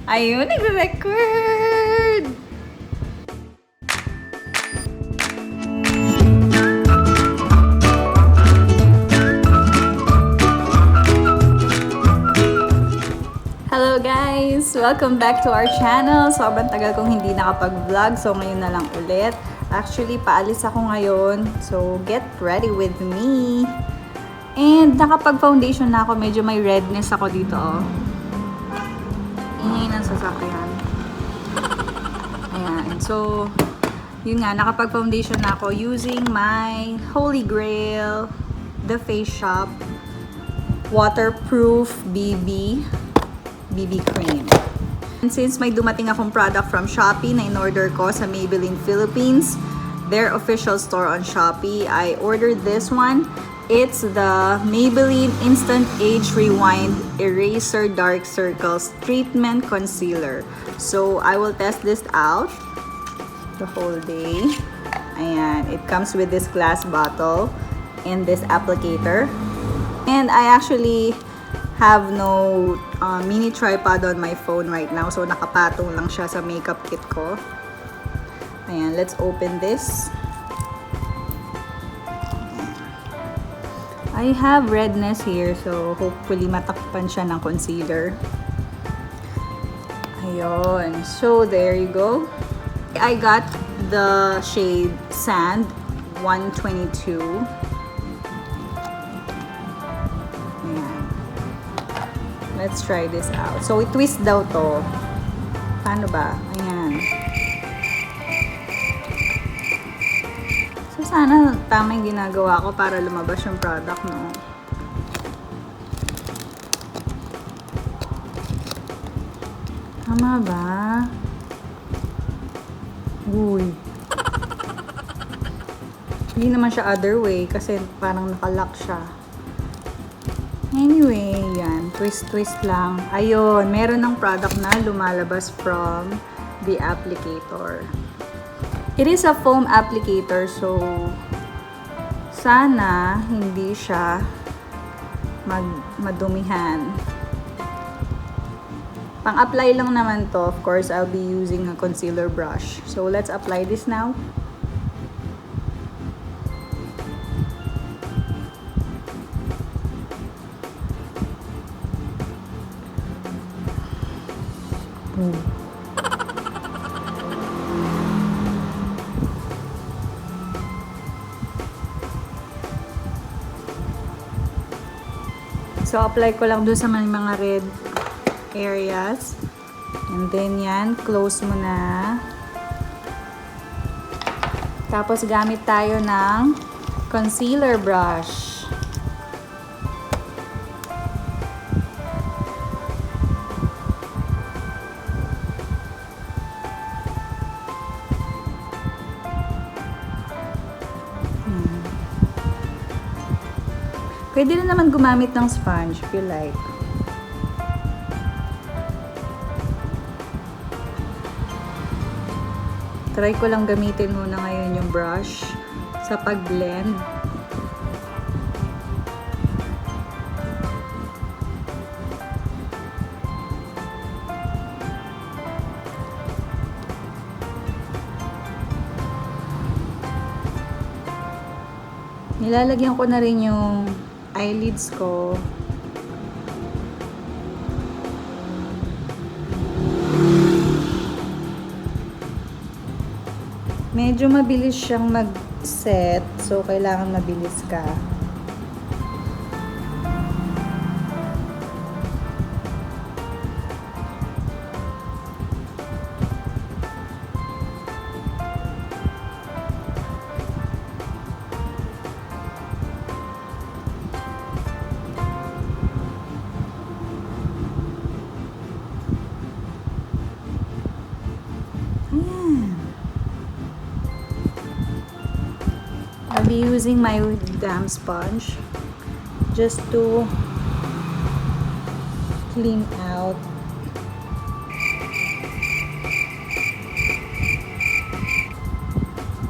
Ayun, nagre-record! Hello guys! Welcome back to our channel. Sobrang tagal kong hindi nakapag-vlog, so ngayon na lang ulit. Actually, paalis ako ngayon, so get ready with me. And nakapag-foundation na ako, medyo may redness ako dito, oh. Ingay ng sasakyan. Ayan. So, yun nga, nakapag-foundation na ako using my Holy Grail, The Face Shop Waterproof BB Cream. And since may dumating akong product from Shopee na in-order ko sa Maybelline Philippines, their official store on Shopee, I ordered this one. It's the Maybelline Instant Age Rewind Eraser Dark Circles Treatment Concealer. So, I will test this out the whole day. Ayan, it comes with this glass bottle and this applicator. And I actually have no mini tripod on my phone right now. So, nakapatong lang siya sa makeup kit ko. Ayan, let's open this. I have redness here, so hopefully matakpan siya ng concealer. Ayun. So, there you go. I got the shade Sand 122. Ayan. Let's try this out. So, i-twist daw to. Paano ba? Ayan. So, sana tama yung ginagawa ko para lumabas yung product, no? Tama ba? Uy. Hindi naman siya other way kasi parang nakalock siya. Anyway, yan. Twist lang. Ayun, meron ng product na lumalabas from the applicator. It is a foam applicator, so sana hindi siya madumihan. Pang-apply lang naman to. Of course, I'll be using a concealer brush. So, let's apply this now. So, apply ko lang doon sa mga red areas. And then, yan. Close mo na. Tapos, gamit tayo ng concealer brush. Pwede na naman gumamit ng sponge if you like. Try ko lang gamitin muna ngayon yung brush sa pag-blend. Nilalagyan ko na rin yung eyelids ko. Medyo mabilis siyang mag-set, so kailangan mabilis ka. I'll be using my damp sponge just to clean out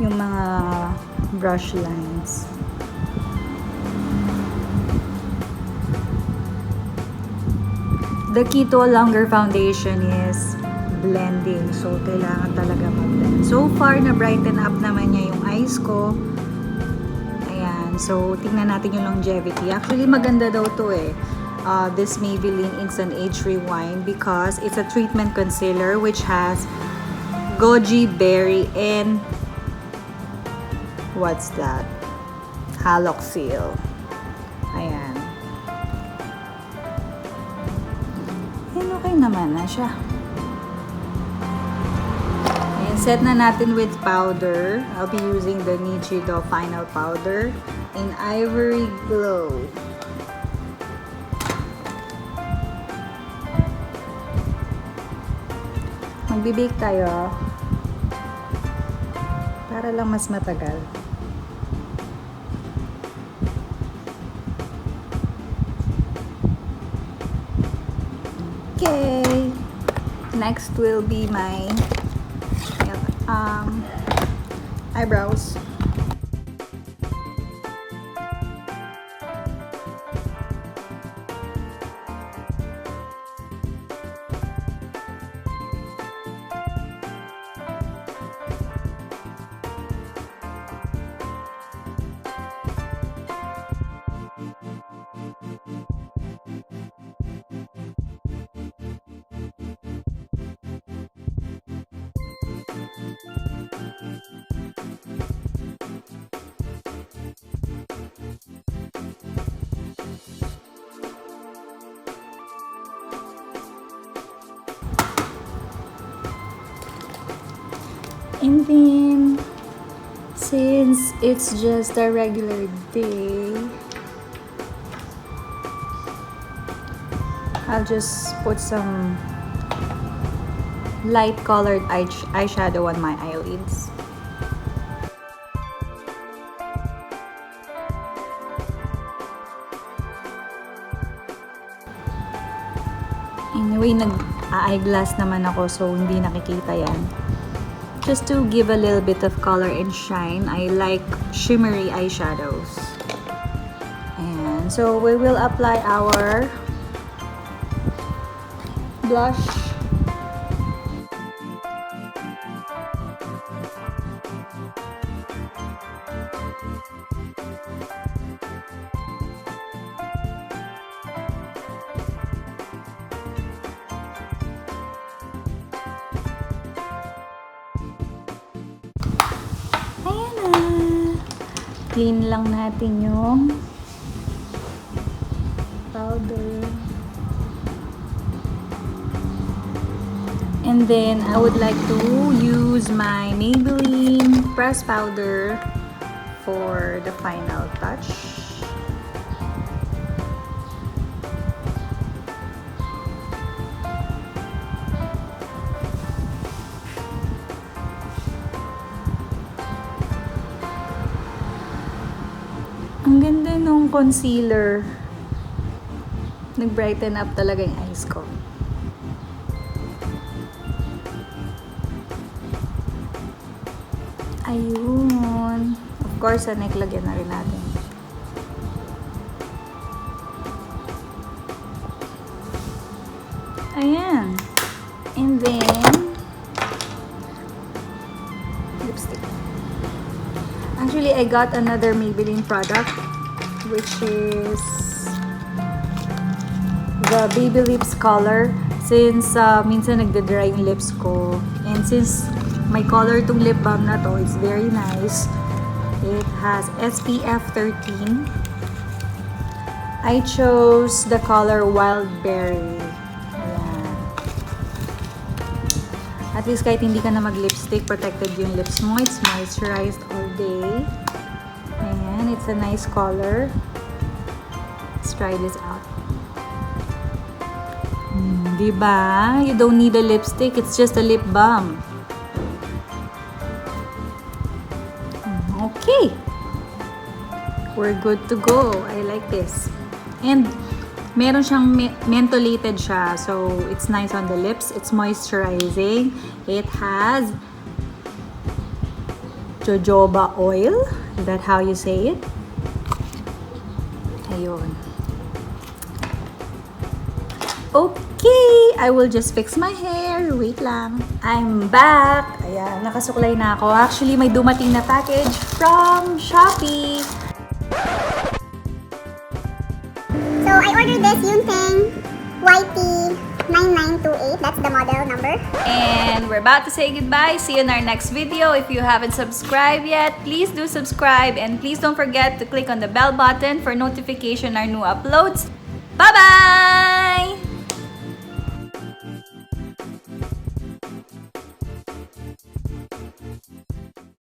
yung mga brush lines. The key to a longer foundation is blending. So, kailangan talaga mag-blend. So far, na-brighten up naman niya yung eyes ko. Ayan. So, tingnan natin yung longevity. Actually, maganda daw to eh. This Maybelline Instant Age Rewind because it's a treatment concealer which has goji berry and what's that? Haloxyl. Ayan. Ayan, okay naman na siya. Ayan, set na natin with powder. I'll be using the Nichido Final Powder in Ivory Glow. Magbibake tayo para lang mas matagal. Okay. Next will be my eyebrows. And then, since it's just a regular day, I'll just put some light colored eyeshadow on my eyelids. Anyway, nag-eyeglass naman ako so hindi nakikita yan. Just to give a little bit of color and shine, I like shimmery eyeshadows. And so we will apply our blush. Clean lang natin yung powder. And then, I would like to use my Maybelline press powder for the final touch. Ang ganda nung concealer. Nag-brighten up talaga yung eyes ko. Ayun. Of course, sa neck lagyan na rin natin. Ayan. And then, lipstick. Actually, I got another Maybelline product, which is the Baby Lips Color. Since minsan nagda-dry yung lips ko, and since may color tong lip balm na to, it's very nice. It has SPF 13. I chose the color Wild Berry. At least kahit hindi ka na mag-lipstick, protected yung lips mo. It's moisturized all day. Ayan, it's a nice color. Let's try this out. Diba? You don't need a lipstick. It's just a lip balm. Okay. We're good to go. I like this. And meron siyang mentholated siya. So, it's nice on the lips. It's moisturizing. It has jojoba oil. Is that how you say it? Ayun. Okay, I will just fix my hair. Wait lang. I'm back. Ayan, nakasuklay na ako. Actually, may dumating na package from Shopee. So, I ordered this Yunteng YT9928. That's the model number. And we're about to say goodbye. See you in our next video. If you haven't subscribed yet, please do subscribe. And please don't forget to click on the bell button for notification our new uploads. Bye-bye!